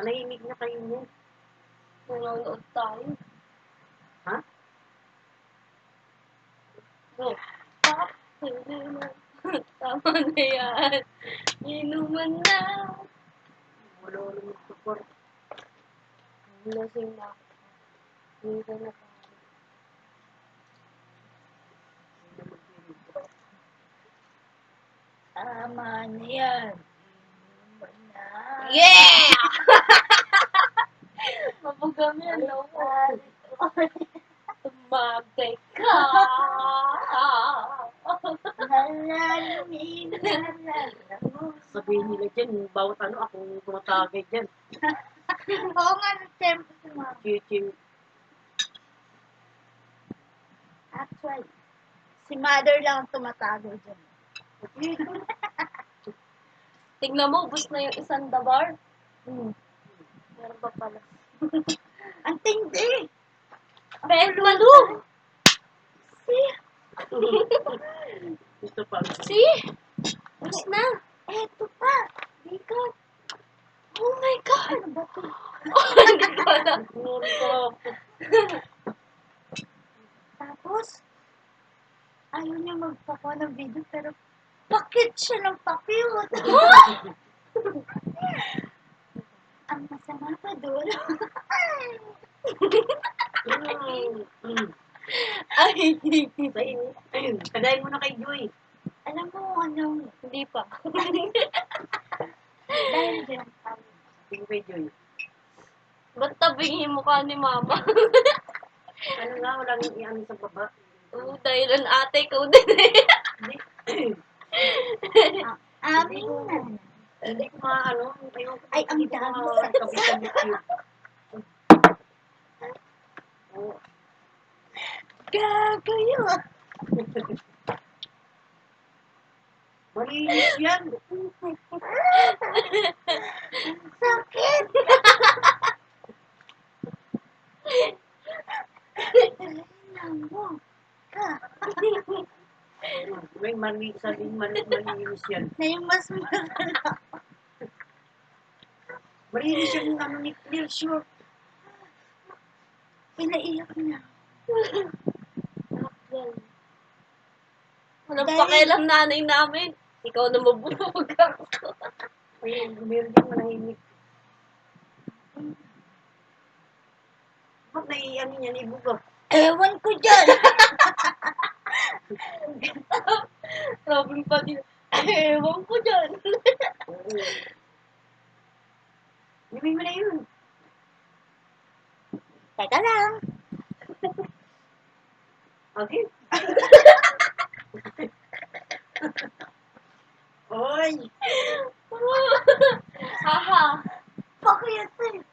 Manahimik na kayo mo. Nanonood tayo. Ha? Go. Stop. Tama na yan. Inuman na. Wala naman support. Lasing na ako. Minsan na tayo. Tama na yan. Inuman na. Yeah! Mabugam yan, no? Tumagay ka. Sabihin nila dyan, bawat ano, akong tumatagay dyan. Oo nga, siyempre si Mama. Chichi. Actually, si Mother lang ang tumatago dyan. Tignan mo, ubus na yung isang dabar. Meron pa pala. Ang tindi! Bet malu! Ito pa. See? Ubus na. Eto pa! Bigat! Oh my God! Ano ba ito? Hindi ko alam. Tapos, ayaw niya magpakuha ng video pero pakit siya ng pakit. Ang masama pa doon. Ay, Kadahin mo na kay Joy. Alam mo, ano, hindi pa. dahil dyan, Tingin kay Joy. Ba't tabingin mo ka ni Mama? Ano nga, walang iyan sa baba. Oo, dahil ang ate ko din eh. amin na. Hindi ko maano. Ay, ang dami sa kabit-kabit yun. Oo. Gago yun. Malinis yan. Sakit. Namo ka. May sabing malinis yan. Na yung mas masarap. Malinis yung ano ni Clear Short. Pinaiyak na. Walang Dahil- pakialam nanay namin. Ikaw na mabulog ako. Ay, meron din manahimik. Ba't ano yan, ibuga? Ewan ko dyan. Sabi pa din, ewan ko dyan. Oo. Gawin mo na yun. Teka lang. Okay? Oy! Haha. Bakit eh?